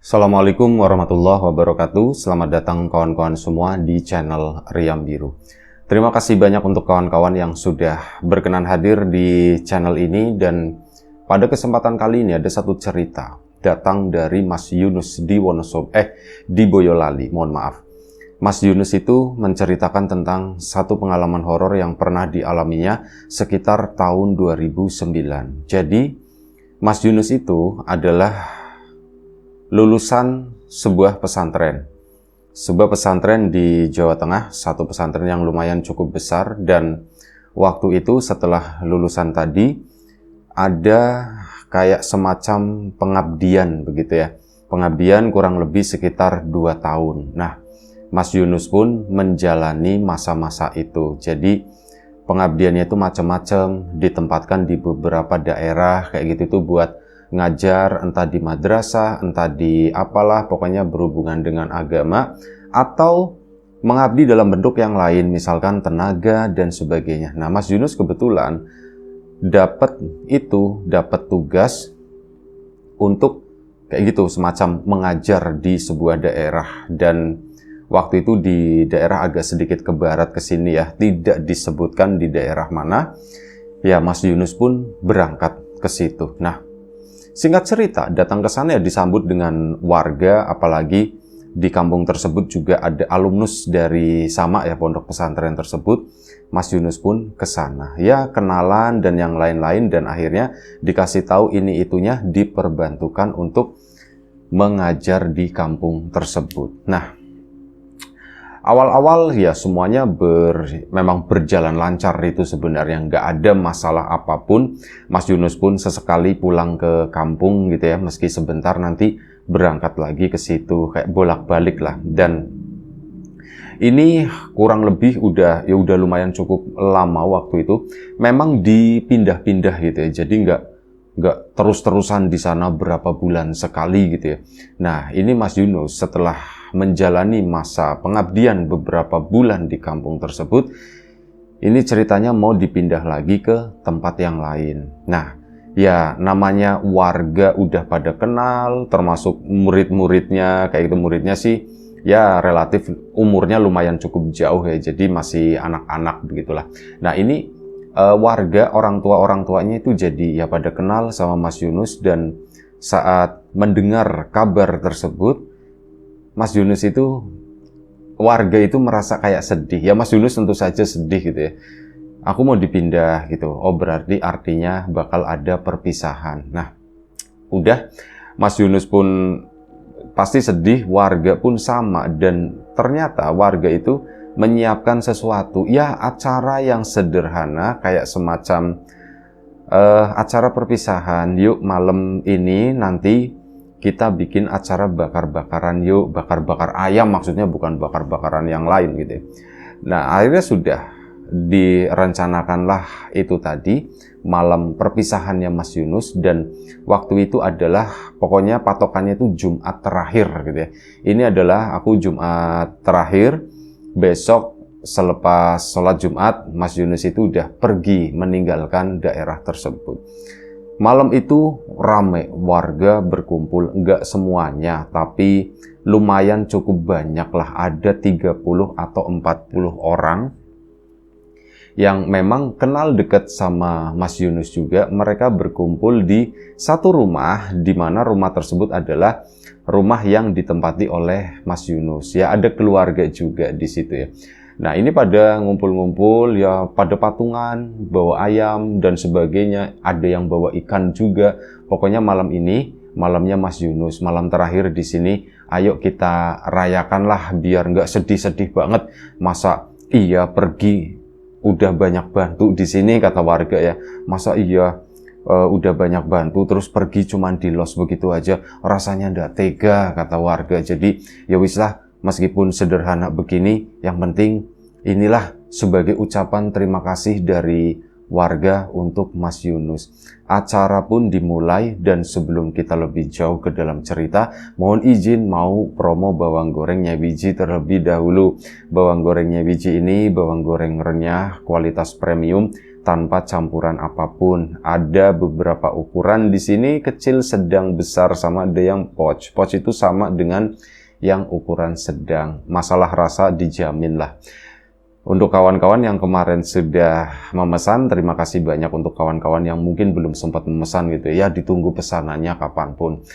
Assalamualaikum warahmatullahi wabarakatuh. Selamat datang kawan-kawan semua di channel Riam Biru. Terima kasih banyak untuk kawan-kawan yang sudah berkenan hadir di channel ini, dan pada kesempatan kali ini ada satu cerita datang dari Mas Yunus di di Boyolali. Mohon maaf. Mas Yunus itu menceritakan tentang satu pengalaman horor yang pernah dialaminya sekitar tahun 2009. Jadi, Mas Yunus itu adalah lulusan sebuah pesantren. Sebuah pesantren di Jawa Tengah, satu pesantren yang lumayan cukup besar, dan waktu itu setelah lulusan tadi ada kayak semacam pengabdian begitu ya. Pengabdian kurang lebih sekitar 2 tahun. Nah, Mas Yunus pun menjalani masa-masa itu. Jadi pengabdiannya itu macam-macam, ditempatkan di beberapa daerah kayak gitu tuh buat ngajar, entah di madrasah, entah di apalah, pokoknya berhubungan dengan agama, atau mengabdi dalam bentuk yang lain, misalkan tenaga dan sebagainya. Nah, Mas Yunus kebetulan dapat tugas untuk kayak gitu, semacam mengajar di sebuah daerah, dan waktu itu di daerah agak sedikit ke barat ke sini ya, tidak disebutkan di daerah mana. Ya, Mas Yunus pun berangkat ke situ. Nah, singkat cerita, datang ke sana ya disambut dengan warga, apalagi di kampung tersebut juga ada alumnus dari sama ya pondok pesantren tersebut. Mas Yunus pun ke sana. Ya, kenalan dan yang lain-lain, dan akhirnya dikasih tahu ini itunya, diperbantukan untuk mengajar di kampung tersebut. Nah, awal-awal ya semuanya memang berjalan lancar itu sebenarnya, nggak ada masalah apapun. Mas Yunus pun sesekali pulang ke kampung gitu ya, meski sebentar nanti berangkat lagi ke situ, kayak bolak-balik lah. Dan ini kurang lebih udah lumayan cukup lama waktu itu. Memang dipindah-pindah gitu ya, jadi nggak terus-terusan di sana berapa bulan sekali gitu ya. Nah, ini Mas Yunus setelah menjalani masa pengabdian beberapa bulan di kampung tersebut, ini ceritanya mau dipindah lagi ke tempat yang lain. Nah, ya namanya warga udah pada kenal, termasuk murid-muridnya, kayak gitu. Muridnya sih ya relatif umurnya lumayan cukup jauh ya, jadi masih anak-anak begitulah. Nah, ini warga, orang tuanya itu jadi ya pada kenal sama Mas Yunus, dan saat mendengar kabar tersebut, Mas Yunus itu, warga itu merasa kayak sedih. Ya, Mas Yunus tentu saja sedih gitu ya. Aku mau dipindah gitu. Oh, berarti artinya bakal ada perpisahan. Nah, udah, Mas Yunus pun pasti sedih, warga pun sama, dan ternyata warga itu menyiapkan sesuatu, ya acara yang sederhana kayak semacam acara perpisahan. Yuk malam ini nanti kita bikin acara bakar-bakaran, yuk bakar-bakar ayam, maksudnya bukan bakar-bakaran yang lain gitu ya. Nah, akhirnya sudah direncanakanlah itu tadi, malam perpisahannya Mas Yunus, dan waktu itu adalah pokoknya patokannya itu Jumat terakhir gitu ya. Ini adalah aku Jumat terakhir, besok selepas sholat Jumat, Mas Yunus itu udah pergi meninggalkan daerah tersebut. Malam itu ramai, warga berkumpul, enggak semuanya, tapi lumayan cukup banyak lah, ada 30 atau 40 orang yang memang kenal dekat sama Mas Yunus juga. Mereka berkumpul di satu rumah, di mana rumah tersebut adalah rumah yang ditempati oleh Mas Yunus. Ya, ada keluarga juga di situ ya. Nah, ini pada ngumpul-ngumpul ya, pada patungan, bawa ayam dan sebagainya, ada yang bawa ikan juga. Pokoknya malam ini, malamnya Mas Yunus, malam terakhir di sini, ayo kita rayakanlah biar nggak sedih-sedih banget. Masa iya pergi udah banyak bantu di sini, kata warga ya. Masa iya udah banyak bantu terus pergi cuman di los begitu aja, rasanya ndak tega, kata warga. Jadi ya wis lah, meskipun sederhana begini, yang penting inilah sebagai ucapan terima kasih dari warga untuk Mas Yunus. Acara pun dimulai, dan sebelum kita lebih jauh ke dalam cerita, mohon izin mau promo bawang goreng Nyai Wiji terlebih dahulu. Bawang goreng Nyai Wiji ini bawang goreng renyah kualitas premium, tanpa campuran apapun. Ada beberapa ukuran di sini, kecil, sedang, besar, sama ada yang pouch. Pouch itu sama dengan yang ukuran sedang. Masalah rasa dijamin lah. Untuk kawan-kawan yang kemarin sudah memesan, terima kasih banyak. Untuk kawan-kawan yang mungkin belum sempat memesan gitu ya, ditunggu pesanannya kapanpun.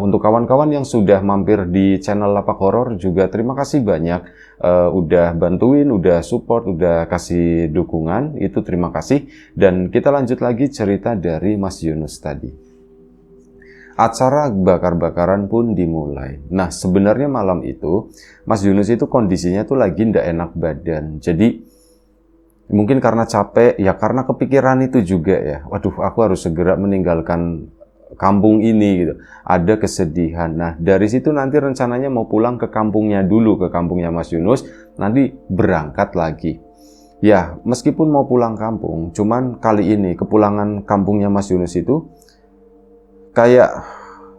Untuk kawan-kawan yang sudah mampir di channel Lapak Horor juga terima kasih banyak. Udah bantuin, udah support, udah kasih dukungan, itu terima kasih. Dan kita lanjut lagi cerita dari Mas Yunus tadi. Acara bakar-bakaran pun dimulai. Nah, sebenarnya malam itu, Mas Yunus itu kondisinya tuh lagi ndak enak badan. Jadi, mungkin karena capek, ya karena kepikiran itu juga ya. Waduh, aku harus segera meninggalkan kampung ini gitu. Ada kesedihan. Nah, dari situ nanti rencananya mau pulang ke kampungnya dulu, ke kampungnya Mas Yunus, nanti berangkat lagi. Ya, meskipun mau pulang kampung, cuman kali ini kepulangan kampungnya Mas Yunus itu kayak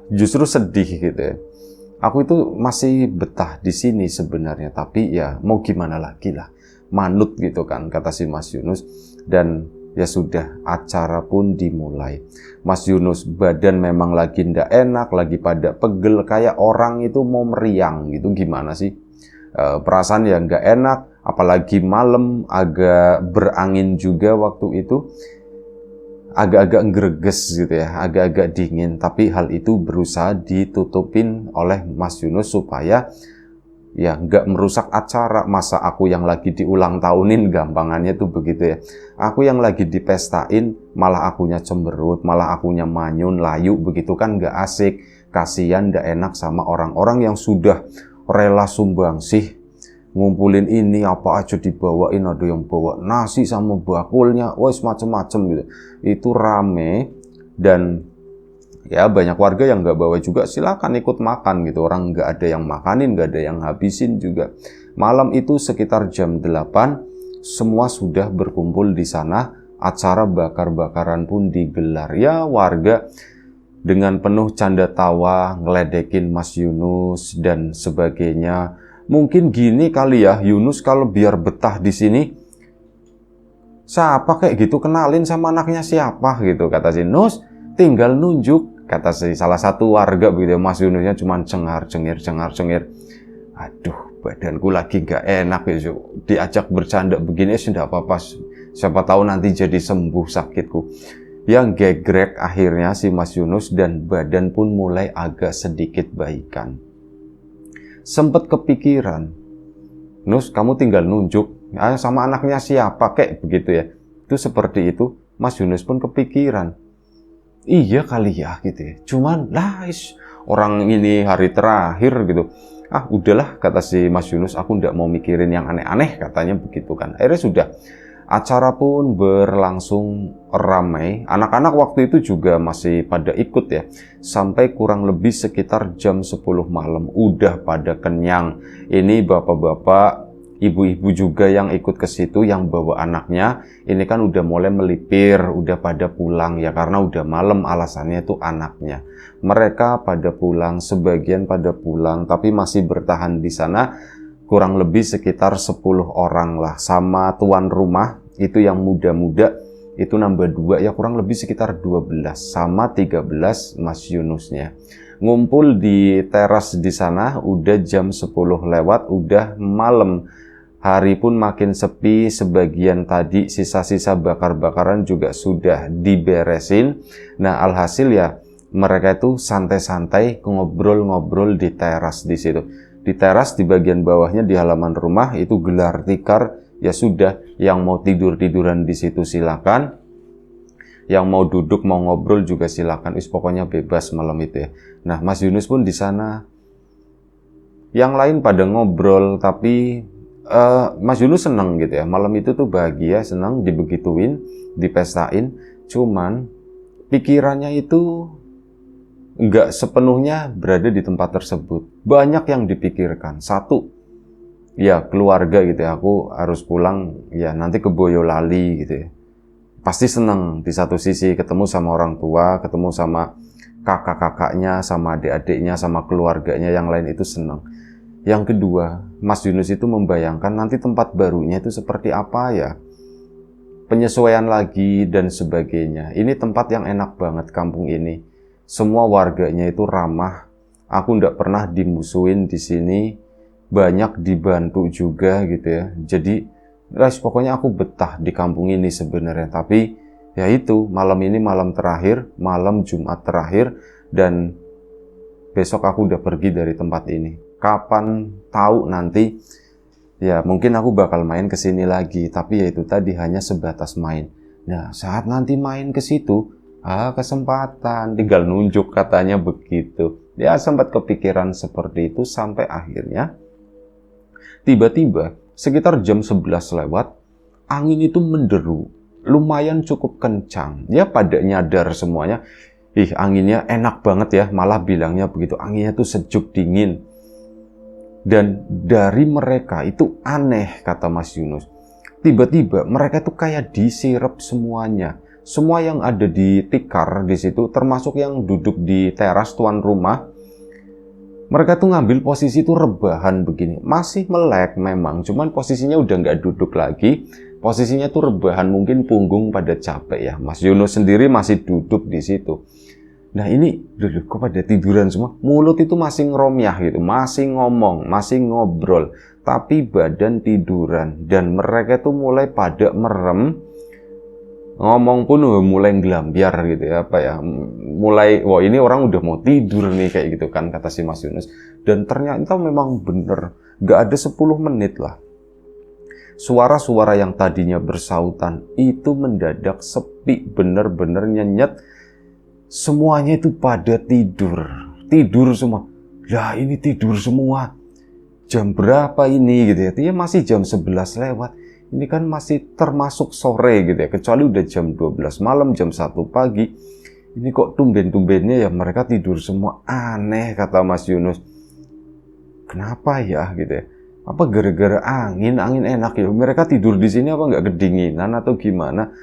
justru sedih gitu ya. Aku itu masih betah di sini sebenarnya, tapi ya mau gimana lagi lah. Manut gitu kan, kata si Mas Yunus. Dan ya sudah, acara pun dimulai. Mas Yunus badan memang lagi ndak enak, lagi pada pegel, kayak orang itu mau meriang gitu. Gimana sih? Perasaan ya nggak enak, apalagi malam, agak berangin juga waktu itu. Agak-agak greges gitu ya, agak-agak dingin, tapi hal itu berusaha ditutupin oleh Mas Yunus supaya ya nggak merusak acara. Masa aku yang lagi diulang tahunin, gampangannya tuh begitu ya. Aku yang lagi dipestain, malah akunya cemberut, malah akunya manyun, layu, begitu kan nggak asik. Kasian, nggak enak sama orang-orang yang sudah rela sumbangsih, ngumpulin ini apa aja dibawain, ada yang bawa nasi sama bakulnya, wes macem-macem gitu. Itu rame dan ya banyak warga yang nggak bawa juga, silakan ikut makan gitu. Orang nggak ada yang makanin, nggak ada yang habisin juga. Malam itu sekitar jam 8 semua sudah berkumpul di sana. Acara bakar-bakaran pun digelar. Ya warga dengan penuh canda tawa ngeledekin Mas Yunus dan sebagainya. Mungkin gini kali ya, Yunus kalau biar betah di sini, siapa kayak gitu, kenalin sama anaknya siapa gitu, kata si Yunus, tinggal nunjuk, kata si salah satu warga begitu. Mas Yunusnya cuma cengar-cengir. Aduh, badanku lagi gak enak gitu. Diajak bercanda begini sudah apa-apa, siapa tahu nanti jadi sembuh sakitku. Yang gegrek akhirnya si Mas Yunus dan badan pun mulai agak sedikit baikan. Sempet kepikiran, Nus, kamu tinggal nunjuk, sama anaknya siapa kayak begitu ya. Itu seperti itu, Mas Yunus pun kepikiran. Iya kali ya gitu ya. Cuman lah, orang ini hari terakhir gitu. Udahlah, kata si Mas Yunus, aku ndak mau mikirin yang aneh-aneh, katanya begitu kan. Akhirnya sudah. Acara pun berlangsung ramai. Anak-anak waktu itu juga masih pada ikut ya. Sampai kurang lebih sekitar jam 10 malam. Udah pada kenyang. Ini bapak-bapak, ibu-ibu juga yang ikut ke situ, yang bawa anaknya. Ini kan udah mulai melipir, udah pada pulang ya. Karena udah malam, alasannya itu anaknya. Mereka pada pulang, sebagian pada pulang. Tapi masih bertahan di sana. Kurang lebih sekitar 10 orang lah. Sama tuan rumah, itu yang muda-muda, itu nambah 2, ya kurang lebih sekitar 12. Sama 13 Mas Yunusnya. Ngumpul di teras di sana, udah jam 10 lewat, udah malam. Hari pun makin sepi, sebagian tadi sisa-sisa bakar-bakaran juga sudah diberesin. Nah, alhasil ya, mereka itu santai-santai ngobrol-ngobrol di teras di situ. Di teras di bagian bawahnya di halaman rumah itu gelar tikar, ya sudah, yang mau tidur-tiduran di situ silakan. Yang mau duduk mau ngobrol juga silakan. Pokoknya bebas malam itu ya. Nah, Mas Yunus pun di sana. Yang lain pada ngobrol, tapi Mas Yunus seneng gitu ya. Malam itu tuh bahagia, senang dibegituin, dipestain. Cuman pikirannya itu nggak sepenuhnya berada di tempat tersebut. Banyak yang dipikirkan. Satu, ya keluarga gitu ya. Aku harus pulang ya nanti ke Boyolali gitu ya. Pasti seneng di satu sisi ketemu sama orang tua, ketemu sama kakak-kakaknya, sama adik-adiknya, sama keluarganya yang lain, itu seneng. Yang kedua, Mas Yunus itu membayangkan nanti tempat barunya itu seperti apa ya. penyesuaian lagi dan sebagainya. Ini tempat yang enak banget, kampung ini. Semua warganya itu ramah. Aku nggak pernah dimusuhin di sini. Banyak dibantu juga gitu ya. Jadi guys, pokoknya aku betah di kampung ini sebenarnya. Tapi ya itu, malam ini malam terakhir, malam Jumat terakhir, dan besok aku udah pergi dari tempat ini. Kapan tahu nanti, ya mungkin aku bakal main ke sini lagi. Tapi ya itu tadi, hanya sebatas main. Nah, saat nanti main ke situ, kesempatan, tinggal nunjuk, katanya begitu. Ya sempat kepikiran seperti itu sampai akhirnya tiba-tiba sekitar jam 11 lewat, angin itu menderu, lumayan cukup kencang. Ya pada nyadar semuanya, anginnya enak banget ya, malah bilangnya begitu, anginnya tuh sejuk dingin. Dan dari mereka itu aneh, kata Mas Yunus. Tiba-tiba mereka tuh kayak disirep semuanya. Semua yang ada di tikar di situ, termasuk yang duduk di teras tuan rumah, mereka tuh ngambil posisi tuh rebahan begini. Masih melek memang, cuman posisinya udah nggak duduk lagi. Posisinya tuh rebahan, mungkin punggung pada capek ya. Mas Yunus sendiri masih duduk di situ. Nah ini, kok pada tiduran semua? Mulut itu masih ngeromyah gitu, masih ngomong, masih ngobrol. Tapi badan tiduran. Dan mereka tuh mulai pada merem. Ngomong pun mulai ngelambiar gitu ya, mulai, wah ini orang udah mau tidur nih kayak gitu kan, kata si Mas Yunus. Dan ternyata memang bener, gak ada 10 menit lah, suara-suara yang tadinya bersautan itu mendadak sepi, bener-bener nyenyet. Semuanya itu pada tidur semua. Lah ini tidur semua, jam berapa ini gitu ya, masih jam 11 lewat. Ini kan masih termasuk sore gitu ya, kecuali udah jam 12 malam, jam 1 pagi. Ini kok tumben-tumbennya ya mereka tidur semua. Aneh, kata Mas Yunus. Kenapa ya gitu ya? Apa gara-gara angin enak ya? Mereka tidur di sini apa nggak kedinginan atau gimana?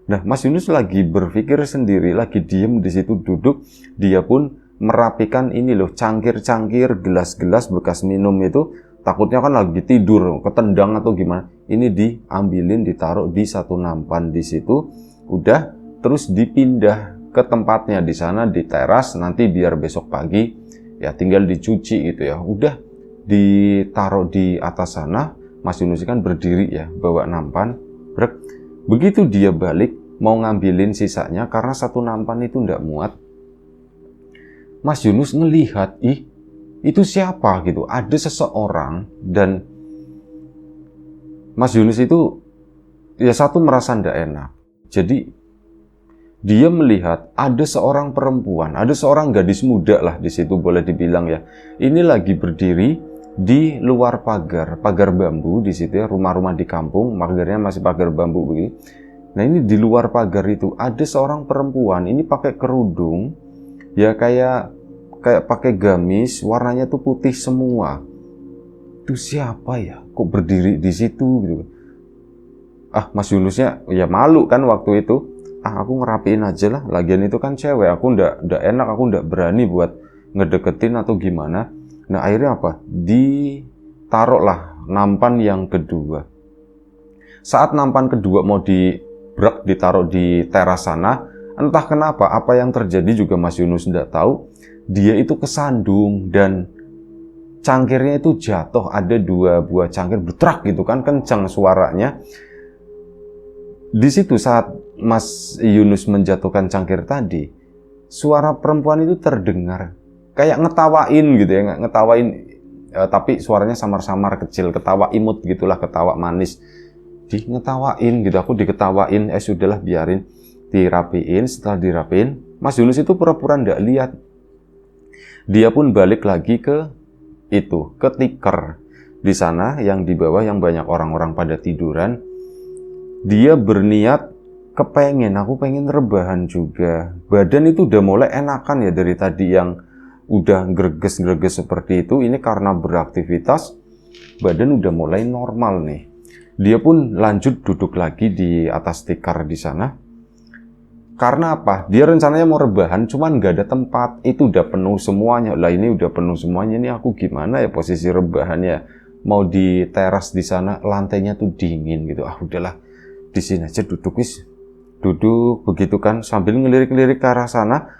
Nah, Mas Yunus lagi berpikir sendiri, lagi diem di situ duduk. Dia pun merapikan ini loh, cangkir-cangkir, gelas-gelas bekas minum itu. Takutnya kan lagi tidur, ketendang atau gimana. Ini diambilin, ditaruh di satu nampan di situ. Udah, terus dipindah ke tempatnya di sana, di teras. Nanti biar besok pagi, ya tinggal dicuci gitu ya. Udah, ditaruh di atas sana. Mas Yunus kan berdiri ya, bawa nampan. Begitu dia balik, mau ngambilin sisanya, karena satu nampan itu nggak muat. Mas Yunus ngelihat, itu siapa gitu, ada seseorang. Dan Mas Yunus itu ya satu merasa ndak enak. Jadi dia melihat ada seorang perempuan, ada seorang gadis muda lah di situ, boleh dibilang ya. Ini lagi berdiri di luar pagar bambu di situ ya, rumah-rumah di kampung, pagarnya masih pagar bambu begitu. Nah ini di luar pagar itu ada seorang perempuan, ini pakai kerudung ya, kayak pakai gamis, warnanya tuh putih semua. Itu siapa ya? Kok berdiri di situ gitu? Mas Yunusnya ya malu kan waktu itu. Aku ngerapiin aja lah. Lagian itu kan cewek, aku ndak enak, aku ndak berani buat ngedeketin atau gimana. Nah akhirnya apa? Ditaruh lah nampan yang kedua. Saat nampan kedua mau ditaruh di teras sana, entah kenapa apa yang terjadi juga Mas Yunus ndak tahu. Dia itu kesandung dan cangkirnya itu jatuh. Ada 2 buah cangkir bertrak gitu kan, kencang suaranya. Di situ saat Mas Yunus menjatuhkan cangkir tadi, suara perempuan itu terdengar kayak ngetawain gitu ya, ngetawain, tapi suaranya samar-samar kecil, ketawa imut gitulah, ketawa manis. Ngetawain gitu, aku diketawain, sudahlah biarin, dirapiin. Setelah dirapiin, Mas Yunus itu pura-pura ndak lihat. Dia pun balik lagi ke tikar di sana yang di bawah, yang banyak orang-orang pada tiduran. Dia berniat aku pengen rebahan juga. Badan itu udah mulai enakan ya dari tadi yang udah greges-greges seperti itu. Ini karena beraktivitas, badan udah mulai normal nih. Dia pun lanjut duduk lagi di atas tikar di sana. Karena apa? Dia rencananya mau rebahan, cuman nggak ada tempat. Itu udah penuh semuanya. Lah ini udah penuh semuanya, ini aku gimana ya posisi rebahannya? Mau di teras di sana, lantainya tuh dingin gitu. Udahlah, di sini aja duduk wis. Duduk begitu kan sambil ngelirik-lirik ke arah sana.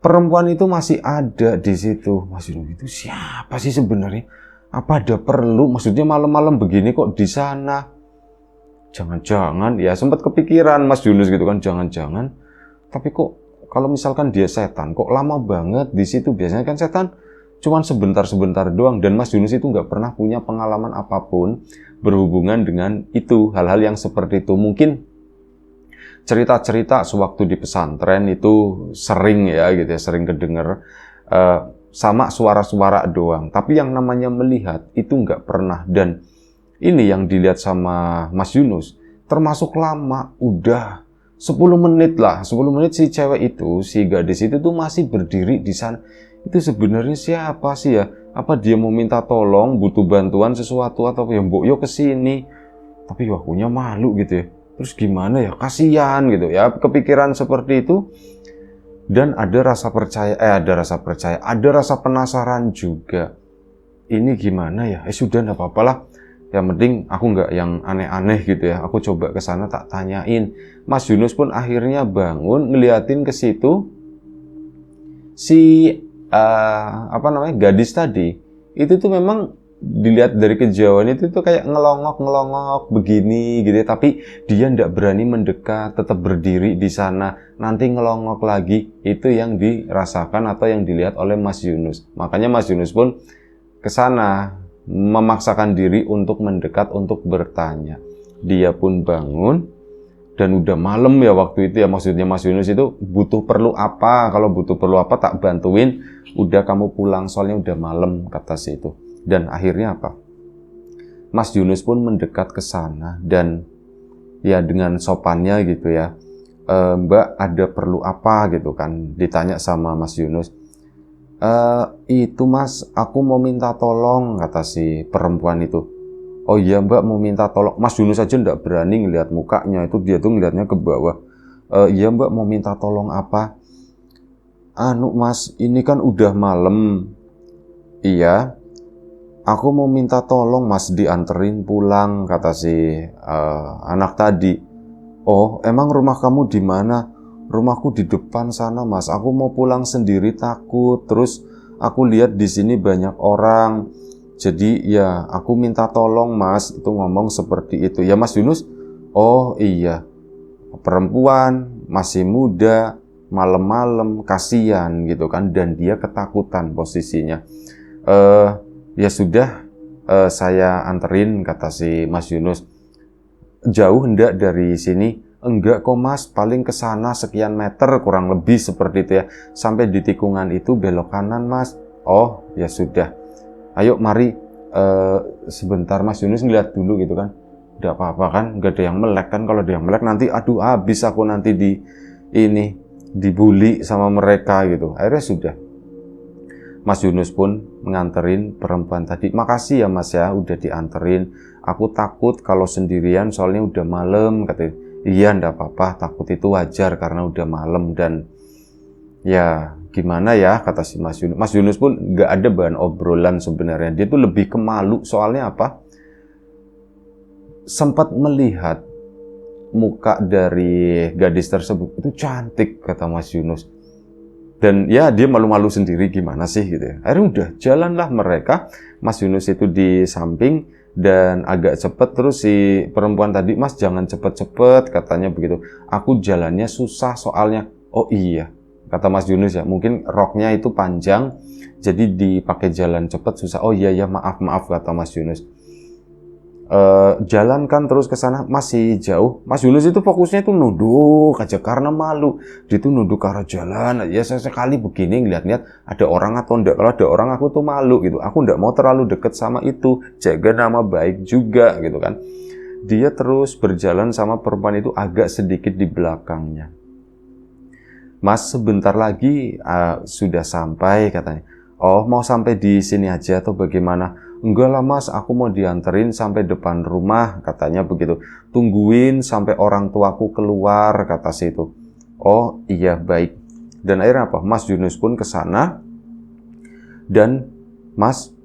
Perempuan itu masih ada di situ. Mas Yunus itu siapa sih sebenarnya? Apa ada perlu? Maksudnya malam-malam begini kok di sana? Jangan-jangan ya sempat kepikiran Mas Yunus gitu kan, jangan-jangan. Tapi kok kalau misalkan dia setan, kok lama banget di situ? Biasanya kan setan cuman sebentar-sebentar doang, dan Mas Yunus itu nggak pernah punya pengalaman apapun berhubungan dengan itu, hal-hal yang seperti itu. Mungkin cerita-cerita sewaktu di pesantren itu sering ya gitu ya, sering kedenger sama suara-suara doang. Tapi yang namanya melihat itu nggak pernah. Dan ini yang dilihat sama Mas Yunus termasuk lama, udah 10 menit lah. 10 menit si cewek itu, si gadis itu tuh masih berdiri di sana. Itu sebenarnya siapa sih ya? Apa dia mau minta tolong, butuh bantuan sesuatu, atau ya mbok yo kesini? Tapi akunya malu gitu ya. Terus gimana ya? Kasihan gitu ya. Kepikiran seperti itu. Dan ada rasa percaya, ada rasa penasaran juga. Ini gimana ya? Sudah enggak apa-apalah. Yang penting aku nggak yang aneh-aneh gitu ya. Aku coba ke sana tak tanyain. Mas Yunus pun akhirnya bangun ngeliatin ke situ. Si gadis tadi itu tuh memang dilihat dari kejauhan itu tuh kayak ngelongok begini gitu ya, tapi dia ndak berani mendekat, tetap berdiri di sana, nanti ngelongok lagi. Itu yang dirasakan atau yang dilihat oleh Mas Yunus. Makanya Mas Yunus pun ke sana memaksakan diri untuk mendekat, untuk bertanya. Dia pun bangun. Dan udah malam ya waktu itu ya, maksudnya Mas Yunus itu butuh perlu apa, kalau butuh perlu apa tak bantuin, udah kamu pulang soalnya udah malam, kata si itu. Dan akhirnya apa? Mas Yunus pun mendekat ke sana dan ya dengan sopannya gitu ya, Mbak ada perlu apa gitu kan, ditanya sama Mas Yunus. Itu Mas, aku mau minta tolong, kata si perempuan itu. Oh iya Mbak mau minta tolong. Mas Yunus aja nggak berani ngelihat mukanya, itu dia tuh ngelihatnya ke bawah. Iya Mbak mau minta tolong apa? Anu Mas, ini kan udah malam. Iya, aku mau minta tolong Mas dianterin pulang, kata si anak tadi. Oh emang rumah kamu di mana? Rumahku di depan sana Mas. Aku mau pulang sendiri takut. Terus aku lihat di sini banyak orang. Jadi ya aku minta tolong Mas, itu ngomong seperti itu. Ya Mas Yunus, oh iya, perempuan, masih muda, malam-malam, kasihan gitu kan. Dan dia ketakutan posisinya. Ya sudah, saya anterin, kata si Mas Yunus. Jauh hendak dari sini? Enggak kok Mas, paling ke sana sekian meter, kurang lebih seperti itu ya. Sampai di tikungan itu belok kanan Mas. Oh ya sudah. Ayo mari, sebentar Mas Yunus ngeliat dulu gitu kan. Udah apa-apa kan, gak ada yang melek kan. Kalau ada yang melek nanti aduh habis aku nanti dibully sama mereka gitu. Akhirnya sudah. Mas Yunus pun nganterin perempuan tadi. Makasih ya Mas ya udah dianterin. Aku takut kalau sendirian soalnya udah malam, katanya. Iya ndak apa-apa, takut itu wajar karena udah malam. Dan ya gimana ya, kata si Mas Yunus. Mas Yunus pun nggak ada bahan obrolan sebenarnya. Dia tuh lebih ke malu, soalnya apa? Sempat melihat muka dari gadis tersebut itu cantik, kata Mas Yunus. Dan ya dia malu-malu sendiri, gimana sih gitu ya. Akhirnya udah jalanlah mereka. Mas Yunus itu di samping dan agak cepet. Terus si perempuan tadi, Mas jangan cepet-cepet, katanya begitu. Aku jalannya susah soalnya. Oh iya, kata Mas Yunus ya, mungkin roknya itu panjang, jadi dipakai jalan cepat susah. Oh iya ya maaf, kata Mas Yunus. Jalan kan terus ke sana masih jauh. Mas Yunus itu fokusnya itu nunduk aja karena malu. Dia tuh nunduk ke arah jalan. Ya sekali begini ngeliat-liat ada orang atau enggak. Kalau ada orang aku tuh malu gitu. Aku enggak mau terlalu deket sama itu. Jaga nama baik juga gitu kan. Dia terus berjalan sama perempuan itu agak sedikit di belakangnya. Mas sebentar lagi sudah sampai, katanya. Oh mau sampai di sini aja atau bagaimana? Enggak lah Mas, aku mau dianterin sampai depan rumah, katanya begitu. Tungguin sampai orang tuaku keluar, kata si itu. Oh iya baik. Dan akhirnya apa? Mas Yunus pun ke sana. Dan Mas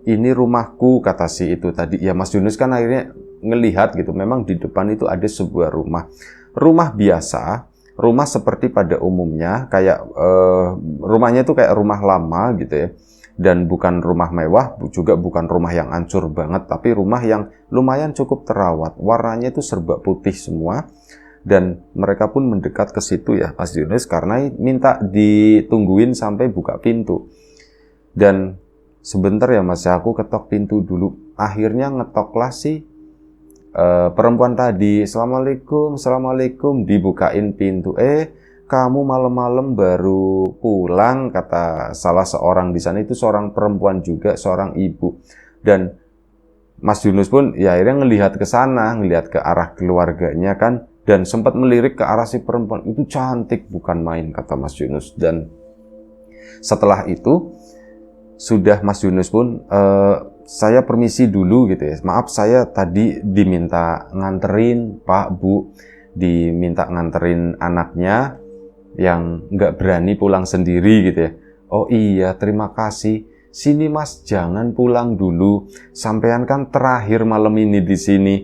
ini rumahku, kata si itu tadi. Ya Mas Yunus kan akhirnya ngelihat gitu, memang di depan itu ada sebuah rumah. Rumah biasa, rumah seperti pada umumnya, kayak rumahnya itu kayak rumah lama gitu ya. Dan bukan rumah mewah, juga bukan rumah yang hancur banget, tapi rumah yang lumayan cukup terawat. Warnanya itu serba putih semua. Dan mereka pun mendekat ke situ ya, Mas Yunus, karena minta ditungguin sampai buka pintu. Dan sebentar ya Mas, aku ketok pintu dulu. Akhirnya ngetoklah si perempuan tadi. Assalamualaikum, assalamualaikum, dibukain pintu. Kamu malam-malam baru pulang, kata salah seorang di sana. Itu seorang perempuan juga, seorang ibu. Dan Mas Yunus pun ya akhirnya ngelihat ke sana, ngelihat ke arah keluarganya kan, dan sempat melirik ke arah si perempuan. Itu cantik bukan main, kata Mas Yunus. Dan setelah itu sudah Mas Yunus pun saya permisi dulu gitu ya. Maaf, saya tadi diminta nganterin Pak, Bu, diminta nganterin anaknya yang nggak berani pulang sendiri gitu ya. Oh iya, terima kasih. Sini Mas, jangan pulang dulu. Sampean kan terakhir malam ini di sini.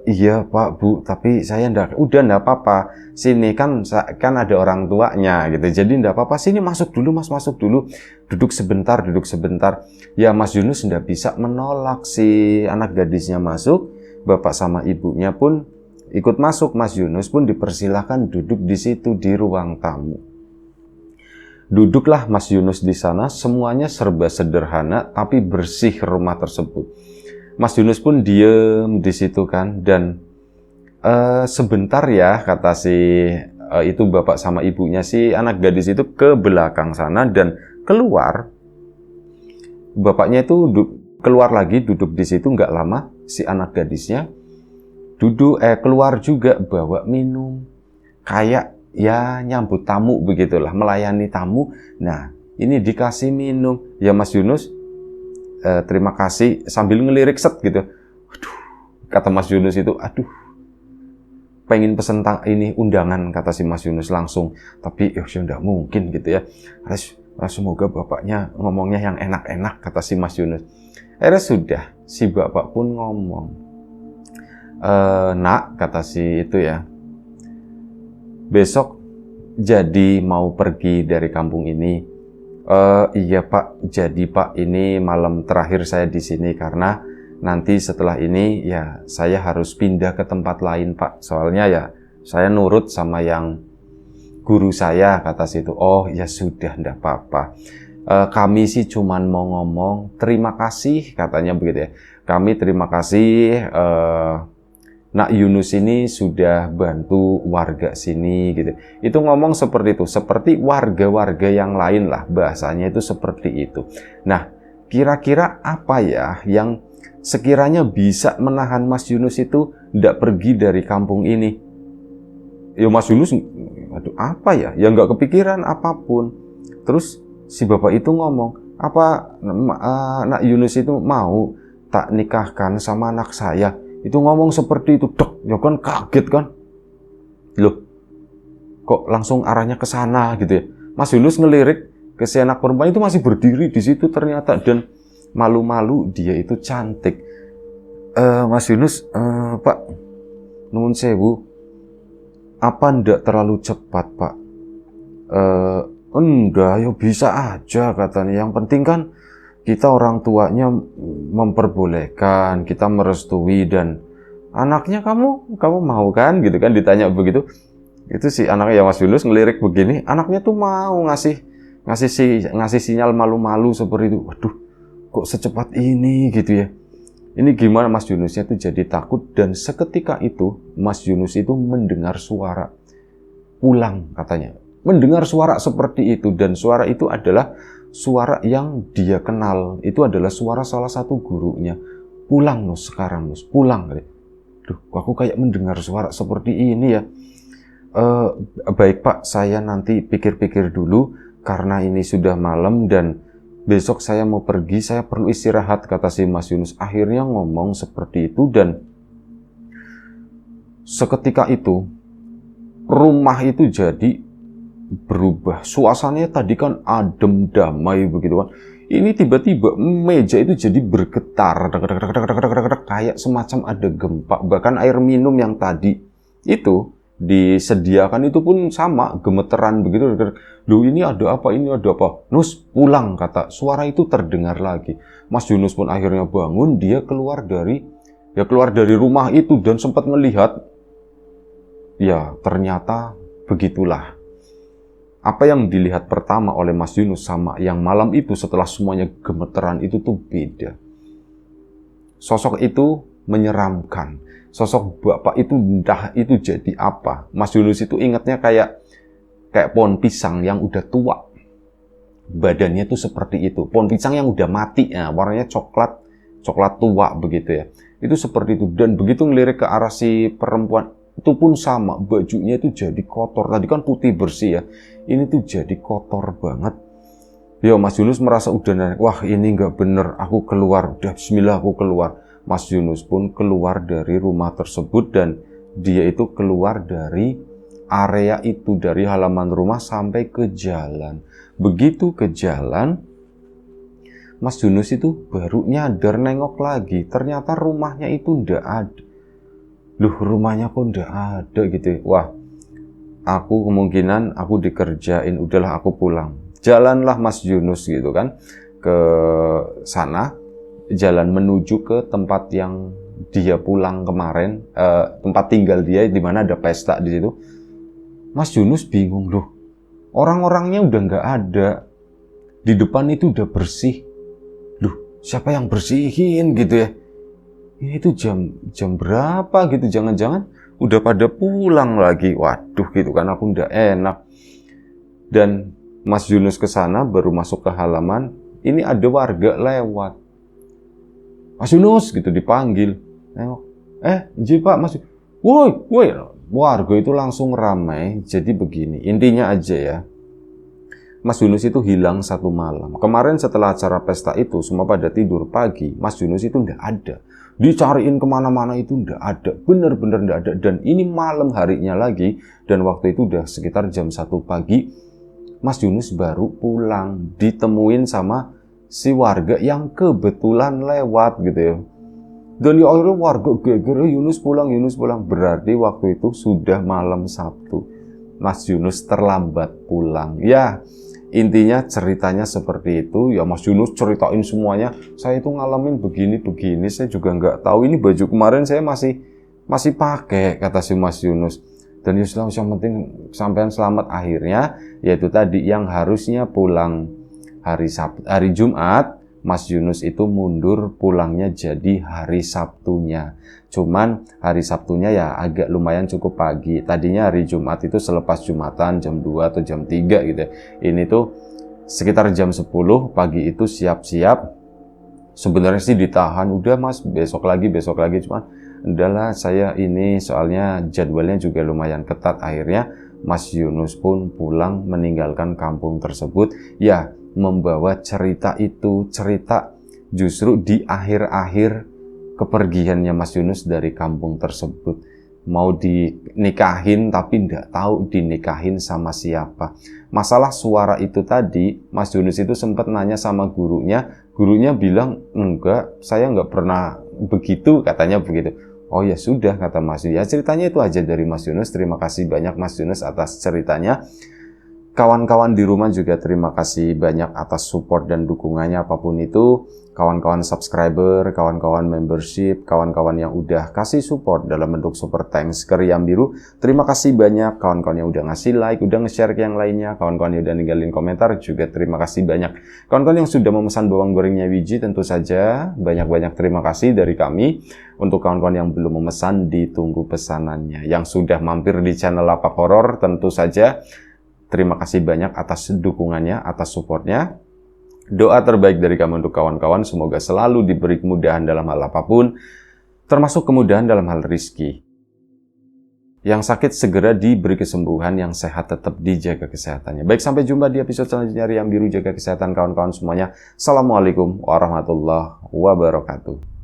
Iya Pak, Bu, tapi saya udah ndak apa-apa. Sini kan ada orang tuanya gitu. Jadi ndak apa-apa. Sini masuk dulu Mas, masuk dulu. Duduk sebentar, duduk sebentar. Ya Mas Yunus ndak bisa menolak si anak gadisnya masuk. Bapak sama ibunya pun ikut masuk. Mas Yunus pun dipersilahkan duduk di situ di ruang tamu. Duduklah Mas Yunus di sana. Semuanya serba sederhana tapi bersih rumah tersebut. Mas Yunus pun diem di situ kan, dan sebentar ya, kata si itu bapak sama ibunya, si anak gadis itu ke belakang sana dan keluar. Bapaknya itu keluar lagi, duduk di situ. Nggak lama si anak gadisnya keluar juga bawa minum, kayak ya nyambut tamu begitulah, melayani tamu. Nah ini dikasih minum ya Mas Yunus, terima kasih, sambil ngelirik set gitu. Aduh, kata Mas Yunus itu, aduh, pengen pesen ini undangan, kata si Mas Yunus langsung. Tapi ya sudah mungkin gitu ya. Semoga bapaknya ngomongnya yang enak-enak, kata si Mas Yunus. Akhirnya sudah, si bapak pun ngomong. Nak, kata si itu ya, besok jadi mau pergi dari kampung ini. Iya Pak, jadi Pak, ini malam terakhir saya di sini karena nanti setelah ini ya saya harus pindah ke tempat lain Pak. Soalnya ya saya nurut sama yang guru saya, kata situ. Oh ya sudah, ndak apa-apa. Kami sih cuman mau ngomong terima kasih, katanya begitu ya. Kami terima kasih Nak Yunus ini sudah bantu warga sini gitu. Itu ngomong seperti itu, seperti warga-warga yang lain lah, bahasanya itu seperti itu. Nah, kira-kira apa ya yang sekiranya bisa menahan Mas Yunus itu tidak pergi dari kampung ini? Ya Mas Yunus, aduh apa ya? Ya nggak kepikiran apapun. Terus si bapak itu ngomong, apa Nak Yunus itu mau tak nikahkan sama anak saya? Itu ngomong seperti itu, dok, ya kan kaget kan? Loh, kok langsung arahnya ke sana gitu ya? Mas Yunus ngelirik ke si anak perempuan itu masih berdiri di situ ternyata, dan malu-malu dia itu cantik. Mas Yunus, Pak, nuwun sewu, apa ndak terlalu cepat Pak? Enggak, ya bisa aja katanya. Yang penting kan kita orang tuanya memperbolehkan, kita merestui, dan anaknya kamu mau kan gitu kan, ditanya begitu. Itu si anaknya ya Mas Yunus ngelirik begini, anaknya tuh mau ngasih sinyal malu-malu seperti itu. Waduh, kok secepat ini gitu ya. Ini gimana Mas Yunusnya tuh jadi takut, dan seketika itu Mas Yunus itu mendengar suara pulang katanya. Mendengar suara seperti itu, dan suara itu adalah suara yang dia kenal. Itu adalah suara salah satu gurunya. Pulang Nus sekarang Nus, pulang. Duh, aku kayak mendengar suara seperti ini ya. Baik Pak, saya nanti pikir-pikir dulu karena ini sudah malam dan besok saya mau pergi, saya perlu istirahat, kata si Mas Yunus. Akhirnya ngomong seperti itu, dan seketika itu rumah itu jadi berubah. Suasananya tadi kan adem damai begitu kan. Ini tiba-tiba meja itu jadi bergetar, kayak semacam ada gempa. Bahkan air minum yang tadi itu disediakan itu pun sama, gemeteran begitu. Loh, ini ada apa, ini ada apa? Nus, pulang, kata. Suara itu terdengar lagi. Mas Yunus pun akhirnya bangun, dia keluar dari rumah itu dan sempat melihat, ya ternyata begitulah. Apa yang dilihat pertama oleh Mas Yunus sama yang malam itu setelah semuanya gemeteran itu tuh beda. Sosok itu menyeramkan. Sosok bapak itu entah itu jadi apa. Mas Yunus itu ingatnya kayak pohon pisang yang udah tua. Badannya tuh seperti itu. Pohon pisang yang udah mati, ya, warnanya coklat tua begitu ya. Itu seperti itu. Dan begitu ngelirik ke arah si perempuan, itu pun sama, bajunya itu jadi kotor. Tadi kan putih bersih ya, ini tuh jadi kotor banget. Ya, Mas Yunus merasa udah, wah ini nggak bener, aku keluar, udah bismillah aku keluar. Mas Yunus pun keluar dari rumah tersebut dan dia itu keluar dari area itu, dari halaman rumah sampai ke jalan. Begitu ke jalan, Mas Yunus itu baru nyadar, nengok lagi, ternyata rumahnya itu nggak ada. Loh, rumahnya kok nggak ada gitu. Wah, aku kemungkinan aku dikerjain, udahlah aku pulang. Jalanlah Mas Yunus gitu kan ke sana, jalan menuju ke tempat yang dia pulang kemarin, tempat tinggal dia di mana ada pesta di situ. Mas Yunus bingung, loh, orang-orangnya udah nggak ada, di depan itu udah bersih. Loh, siapa yang bersihin gitu ya? Ini tuh jam berapa gitu, jangan-jangan udah pada pulang lagi. Waduh gitu kan, aku udah enak. Dan Mas Yunus ke sana baru masuk ke halaman, ini ada warga lewat. Mas Yunus gitu dipanggil. Nengok. Ji Pak, Mas. Woi, warga itu langsung ramai. Jadi begini, intinya aja ya. Mas Yunus itu hilang satu malam. Kemarin setelah acara pesta itu, semua pada tidur pagi. Mas Yunus itu nggak ada. Dicariin kemana-mana itu nggak ada. Bener-bener nggak ada. Dan ini malam harinya lagi. Dan waktu itu udah sekitar jam 1 pagi. Mas Yunus baru pulang. Ditemuin sama si warga yang kebetulan lewat gitu ya. Dan ya akhirnya warga geger, Yunus pulang. Berarti waktu itu sudah malam Sabtu. Mas Yunus terlambat pulang. Ya, intinya ceritanya seperti itu. Ya, Mas Yunus ceritain semuanya. Saya itu ngalamin begini, saya juga nggak tahu. Ini baju kemarin saya masih pakai, kata si Mas Yunus. Dan yang penting sampean selamat. Akhirnya, yaitu tadi yang harusnya pulang hari Jumat, Mas Yunus itu mundur pulangnya jadi hari Sabtunya. Cuman hari Sabtunya ya agak lumayan cukup pagi. Tadinya hari Jumat itu selepas Jumatan jam 2 atau jam 3 gitu. Ini tuh sekitar jam 10 pagi itu siap-siap. Sebenarnya sih ditahan, udah Mas besok lagi. Cuman udahlah, saya ini soalnya jadwalnya juga lumayan ketat. Akhirnya Mas Yunus pun pulang meninggalkan kampung tersebut. Ya, membawa cerita justru di akhir-akhir kepergiannya Mas Yunus dari kampung tersebut. Mau dinikahin tapi tidak tahu dinikahin sama siapa. Masalah suara itu tadi, Mas Yunus itu sempat nanya sama gurunya. Gurunya bilang, enggak, saya enggak pernah begitu, katanya begitu. Oh ya sudah, kata Mas Yunus. Ya ceritanya itu aja dari Mas Yunus. Terima kasih banyak Mas Yunus atas ceritanya. Kawan-kawan di rumah juga terima kasih banyak atas support dan dukungannya apapun itu. Kawan-kawan subscriber, kawan-kawan membership, kawan-kawan yang udah kasih support dalam bentuk super thanks ke Riam Biru. Terima kasih banyak kawan-kawan yang udah ngasih like, udah nge-share ke yang lainnya. Kawan-kawan yang udah ninggalin komentar juga terima kasih banyak. Kawan-kawan yang sudah memesan bawang gorengnya Wiji tentu saja banyak-banyak terima kasih dari kami. Untuk kawan-kawan yang belum memesan, ditunggu pesanannya. Yang sudah mampir di channel Lapak Horor tentu saja terima kasih banyak atas dukungannya, atas supportnya. Doa terbaik dari kami untuk kawan-kawan, semoga selalu diberi kemudahan dalam hal apapun, termasuk kemudahan dalam hal rizki. Yang sakit segera diberi kesembuhan, yang sehat tetap dijaga kesehatannya. Baik, sampai jumpa di episode selanjutnya Riam Biru, jaga kesehatan kawan-kawan semuanya. Assalamualaikum warahmatullahi wabarakatuh.